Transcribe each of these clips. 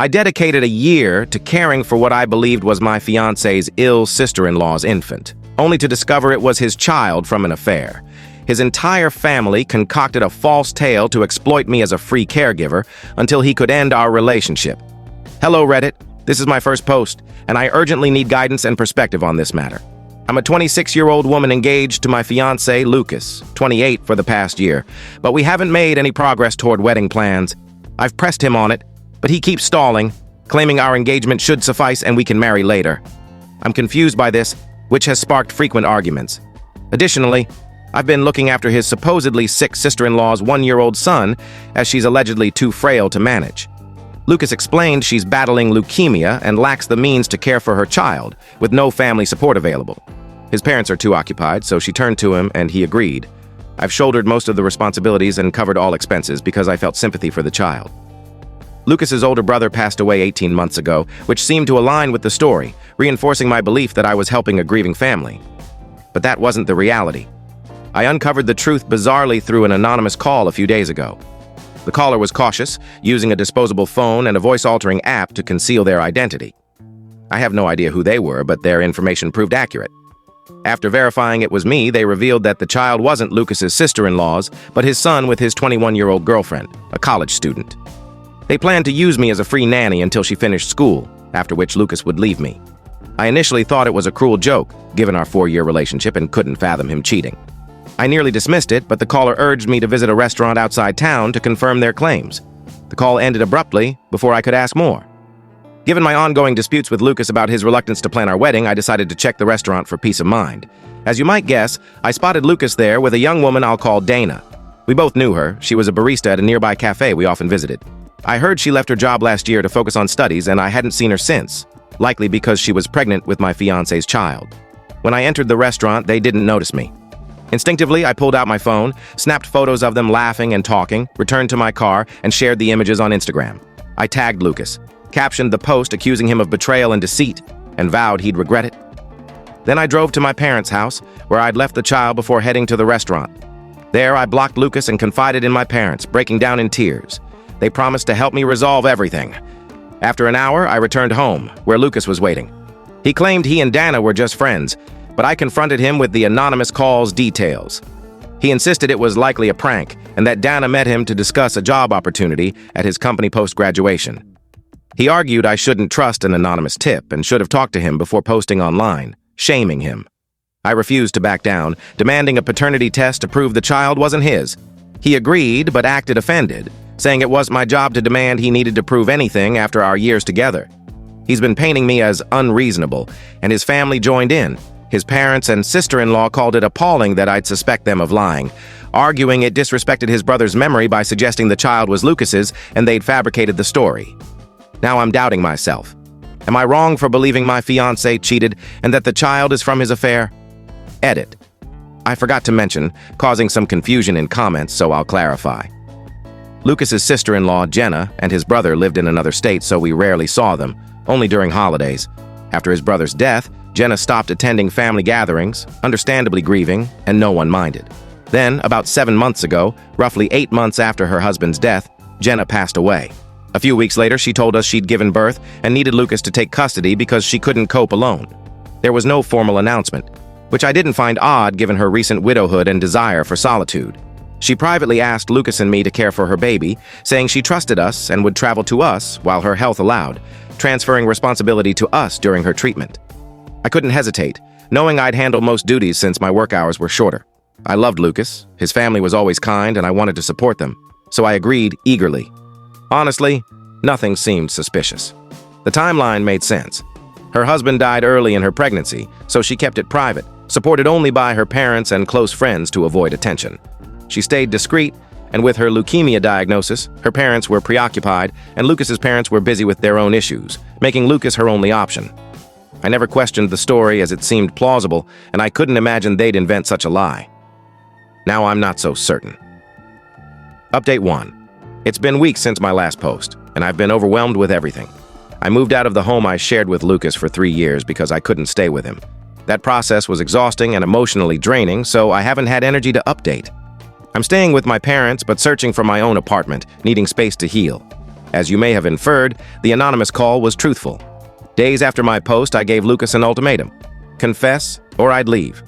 I dedicated a year to caring for what I believed was my fiancé's ill sister-in-law's infant, only to discover it was his child from an affair. His entire family concocted a false tale to exploit me as a free caregiver until he could end our relationship. Hello, Reddit. This is my first post, and I urgently need guidance and perspective on this matter. I'm a 26-year-old woman engaged to my fiancé, Lucas, 28 for the past year, but we haven't made any progress toward wedding plans. I've pressed him on it, but he keeps stalling, claiming our engagement should suffice and we can marry later. I'm confused by this, which has sparked frequent arguments. Additionally, I've been looking after his supposedly sick sister-in-law's 1-year-old son, as she's allegedly too frail to manage. Lucas explained she's battling leukemia and lacks the means to care for her child, with no family support available. His parents are too occupied, so she turned to him and he agreed. I've shouldered most of the responsibilities and covered all expenses because I felt sympathy for the child. Lucas's older brother passed away 18 months ago, which seemed to align with the story, reinforcing my belief that I was helping a grieving family. But that wasn't the reality. I uncovered the truth bizarrely through an anonymous call a few days ago. The caller was cautious, using a disposable phone and a voice-altering app to conceal their identity. I have no idea who they were, but their information proved accurate. After verifying it was me, they revealed that the child wasn't Lucas's sister-in-law's, but his son with his 21-year-old girlfriend, a college student. They planned to use me as a free nanny until she finished school, after which Lucas would leave me. I initially thought it was a cruel joke, given our 4-year relationship, and couldn't fathom him cheating. I nearly dismissed it, but the caller urged me to visit a restaurant outside town to confirm their claims. The call ended abruptly before I could ask more. Given my ongoing disputes with Lucas about his reluctance to plan our wedding, I decided to check the restaurant for peace of mind. As you might guess, I spotted Lucas there with a young woman I'll call Dana. We both knew her. She was a barista at a nearby cafe we often visited. I heard she left her job last year to focus on studies, and I hadn't seen her since, likely because she was pregnant with my fiancé's child. When I entered the restaurant, they didn't notice me. Instinctively, I pulled out my phone, snapped photos of them laughing and talking, returned to my car, and shared the images on Instagram. I tagged Lucas, captioned the post accusing him of betrayal and deceit, and vowed he'd regret it. Then I drove to my parents' house, where I'd left the child before heading to the restaurant. There, I blocked Lucas and confided in my parents, breaking down in tears. They promised to help me resolve everything. After an hour, I returned home, where Lucas was waiting. He claimed he and Dana were just friends, but I confronted him with the anonymous call's details. He insisted it was likely a prank, and that Dana met him to discuss a job opportunity at his company post-graduation. He argued I shouldn't trust an anonymous tip and should have talked to him before posting online, shaming him. I refused to back down, demanding a paternity test to prove the child wasn't his. He agreed, but acted offended, saying it wasn't my job to demand he needed to prove anything after our years together. He's been painting me as unreasonable, and his family joined in. His parents and sister-in-law called it appalling that I'd suspect them of lying, arguing it disrespected his brother's memory by suggesting the child was Lucas's and they'd fabricated the story. Now I'm doubting myself. Am I wrong for believing my fiancé cheated and that the child is from his affair? Edit. I forgot to mention, causing some confusion in comments, so I'll clarify. Lucas's sister-in-law, Jenna, and his brother lived in another state, so we rarely saw them, only during holidays. After his brother's death, Jenna stopped attending family gatherings, understandably grieving, and no one minded. Then, about 7 months ago, roughly 8 months after her husband's death, Jenna passed away. A few weeks later, she told us she'd given birth and needed Lucas to take custody because she couldn't cope alone. There was no formal announcement, which I didn't find odd given her recent widowhood and desire for solitude. She privately asked Lucas and me to care for her baby, saying she trusted us and would travel to us while her health allowed, transferring responsibility to us during her treatment. I couldn't hesitate, knowing I'd handle most duties since my work hours were shorter. I loved Lucas, his family was always kind, and I wanted to support them, so I agreed eagerly. Honestly, nothing seemed suspicious. The timeline made sense. Her husband died early in her pregnancy, so she kept it private, supported only by her parents and close friends to avoid attention. She stayed discreet, and with her leukemia diagnosis, her parents were preoccupied, and Lucas's parents were busy with their own issues, making Lucas her only option. I never questioned the story as it seemed plausible, and I couldn't imagine they'd invent such a lie. Now I'm not so certain. Update 1. It's been weeks since my last post, and I've been overwhelmed with everything. I moved out of the home I shared with Lucas for 3 years because I couldn't stay with him. That process was exhausting and emotionally draining, so I haven't had energy to update. I'm staying with my parents, but searching for my own apartment, needing space to heal. As you may have inferred, the anonymous call was truthful. Days after my post, I gave Lucas an ultimatum: confess or I'd leave.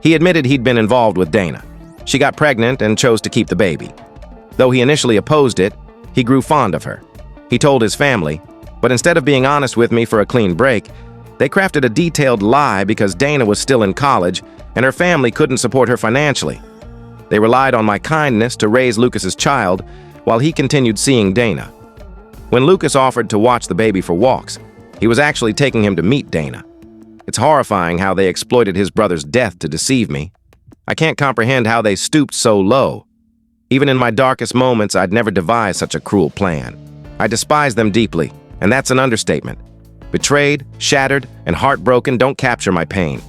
He admitted he'd been involved with Dana. She got pregnant and chose to keep the baby. Though he initially opposed it, he grew fond of her. He told his family, but instead of being honest with me for a clean break, they crafted a detailed lie because Dana was still in college and her family couldn't support her financially. They relied on my kindness to raise Lucas's child while he continued seeing Dana. When Lucas offered to watch the baby for walks, he was actually taking him to meet Dana. It's horrifying how they exploited his brother's death to deceive me. I can't comprehend how they stooped so low. Even in my darkest moments, I'd never devised such a cruel plan. I despise them deeply, and that's an understatement. Betrayed, shattered, and heartbroken don't capture my pain.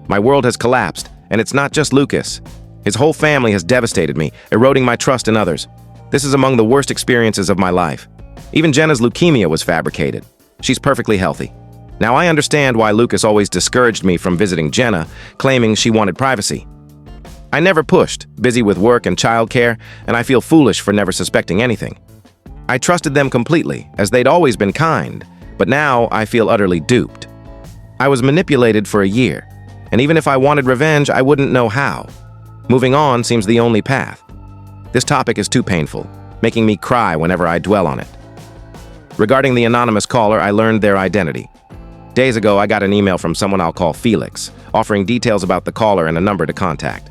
My world has collapsed, and it's not just Lucas. His whole family has devastated me, eroding my trust in others. This is among the worst experiences of my life. Even Jenna's leukemia was fabricated. She's perfectly healthy. Now I understand why Lucas always discouraged me from visiting Jenna, claiming she wanted privacy. I never pushed, busy with work and childcare, and I feel foolish for never suspecting anything. I trusted them completely, as they'd always been kind, but now I feel utterly duped. I was manipulated for a year, and even if I wanted revenge, I wouldn't know how. Moving on seems the only path. This topic is too painful, making me cry whenever I dwell on it. Regarding the anonymous caller, I learned their identity. Days ago, I got an email from someone I'll call Felix, offering details about the caller and a number to contact.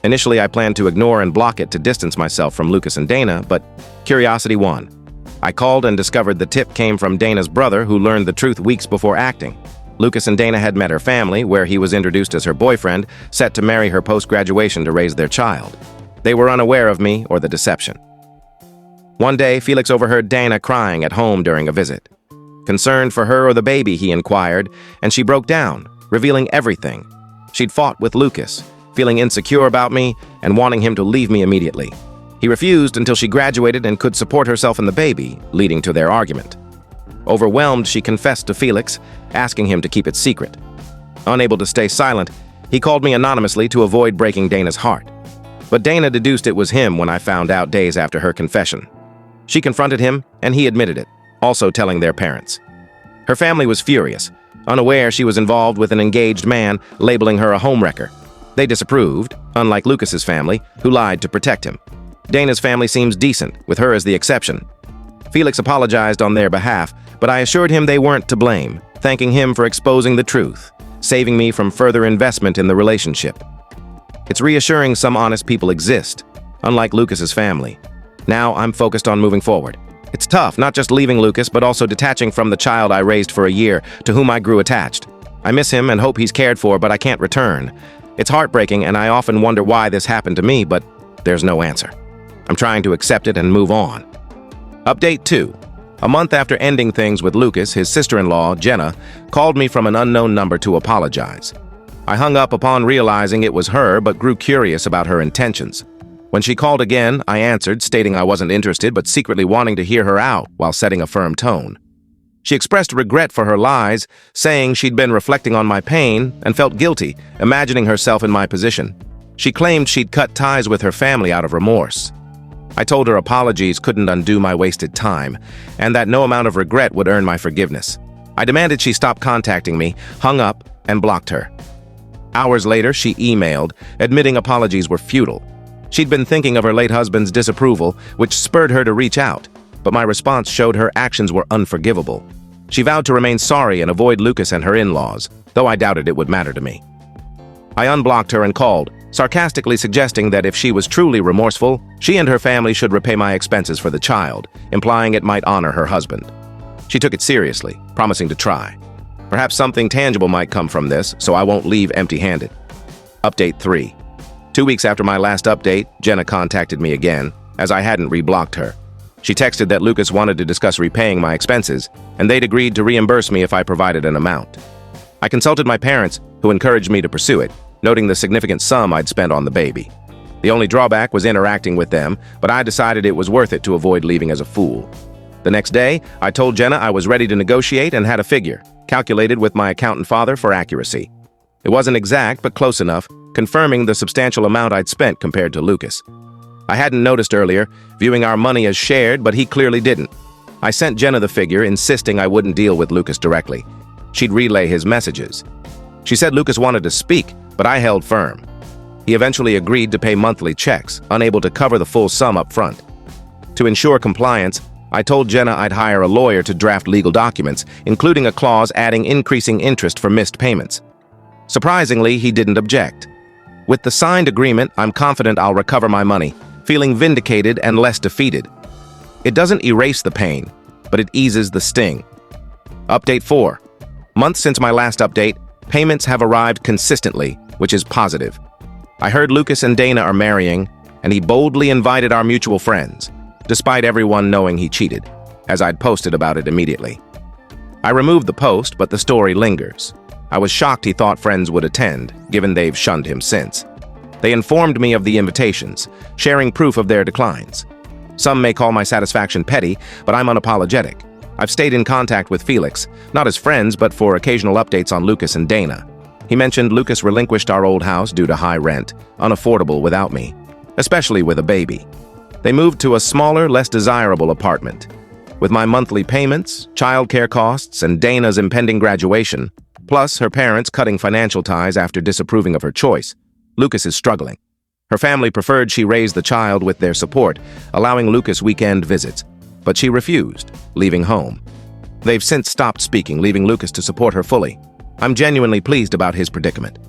Initially, I planned to ignore and block it to distance myself from Lucas and Dana, but curiosity won. I called and discovered the tip came from Dana's brother, who learned the truth weeks before acting. Lucas and Dana had met her family, where he was introduced as her boyfriend, set to marry her post-graduation to raise their child. They were unaware of me or the deception. One day, Felix overheard Dana crying at home during a visit. Concerned for her or the baby, he inquired, and she broke down, revealing everything. She'd fought with Lucas, feeling insecure about me and wanting him to leave me immediately. He refused until she graduated and could support herself and the baby, leading to their argument. Overwhelmed, she confessed to Felix, asking him to keep it secret. Unable to stay silent, he called me anonymously to avoid breaking Dana's heart. But Dana deduced it was him when I found out days after her confession. She confronted him, and he admitted it, also telling their parents. Her family was furious, unaware she was involved with an engaged man, labeling her a homewrecker. They disapproved, unlike Lucas's family, who lied to protect him. Dana's family seems decent, with her as the exception. Felix apologized on their behalf, but I assured him they weren't to blame, thanking him for exposing the truth, saving me from further investment in the relationship. It's reassuring some honest people exist, unlike Lucas's family. Now I'm focused on moving forward. It's tough, not just leaving Lucas, but also detaching from the child I raised for a year, to whom I grew attached. I miss him and hope he's cared for, but I can't return. It's heartbreaking, and I often wonder why this happened to me, but there's no answer. I'm trying to accept it and move on. Update 2. A month after ending things with Lucas, his sister-in-law, Jenna, called me from an unknown number to apologize. I hung up upon realizing it was her, but grew curious about her intentions. When she called again, I answered, stating I wasn't interested, but secretly wanting to hear her out while setting a firm tone. She expressed regret for her lies, saying she'd been reflecting on my pain and felt guilty, imagining herself in my position. She claimed she'd cut ties with her family out of remorse. I told her apologies couldn't undo my wasted time, and that no amount of regret would earn my forgiveness. I demanded she stop contacting me, hung up, and blocked her. Hours later, she emailed, admitting apologies were futile. She'd been thinking of her late husband's disapproval, which spurred her to reach out, but my response showed her actions were unforgivable. She vowed to remain sorry and avoid Lucas and her in-laws, though I doubted it would matter to me. I unblocked her and called, sarcastically suggesting that if she was truly remorseful, she and her family should repay my expenses for the child, implying it might honor her husband. She took it seriously, promising to try. Perhaps something tangible might come from this, so I won't leave empty-handed. Update 3. 2 weeks after my last update, Jenna contacted me again, as I hadn't reblocked her. She texted that Lucas wanted to discuss repaying my expenses, and they'd agreed to reimburse me if I provided an amount. I consulted my parents, who encouraged me to pursue it, noting the significant sum I'd spent on the baby. The only drawback was interacting with them, but I decided it was worth it to avoid leaving as a fool. The next day, I told Jenna I was ready to negotiate and had a figure, calculated with my accountant father for accuracy. It wasn't exact, but close enough, confirming the substantial amount I'd spent compared to Lucas. I hadn't noticed earlier, viewing our money as shared, but he clearly didn't. I sent Jenna the figure, insisting I wouldn't deal with Lucas directly. She'd relay his messages. She said Lucas wanted to speak, but I held firm. He eventually agreed to pay monthly checks, unable to cover the full sum up front. To ensure compliance, I told Jenna I'd hire a lawyer to draft legal documents, including a clause adding increasing interest for missed payments. Surprisingly, he didn't object. With the signed agreement, I'm confident I'll recover my money, feeling vindicated and less defeated. It doesn't erase the pain, but it eases the sting. Update 4. Months since my last update, payments have arrived consistently, which is positive. I heard Lucas and Dana are marrying, and he boldly invited our mutual friends, despite everyone knowing he cheated, as I'd posted about it immediately. I removed the post, but the story lingers. I was shocked he thought friends would attend, given they've shunned him since. They informed me of the invitations, sharing proof of their declines. Some may call my satisfaction petty, but I'm unapologetic. I've stayed in contact with Felix, not as friends, but for occasional updates on Lucas and Dana. He mentioned Lucas relinquished our old house due to high rent, unaffordable without me, especially with a baby. They moved to a smaller, less desirable apartment. With my monthly payments, childcare costs, and Dana's impending graduation, plus her parents cutting financial ties after disapproving of her choice, Lucas is struggling. Her family preferred she raise the child with their support, allowing Lucas weekend visits, but she refused, leaving home. They've since stopped speaking, leaving Lucas to support her fully. I'm genuinely pleased about his predicament.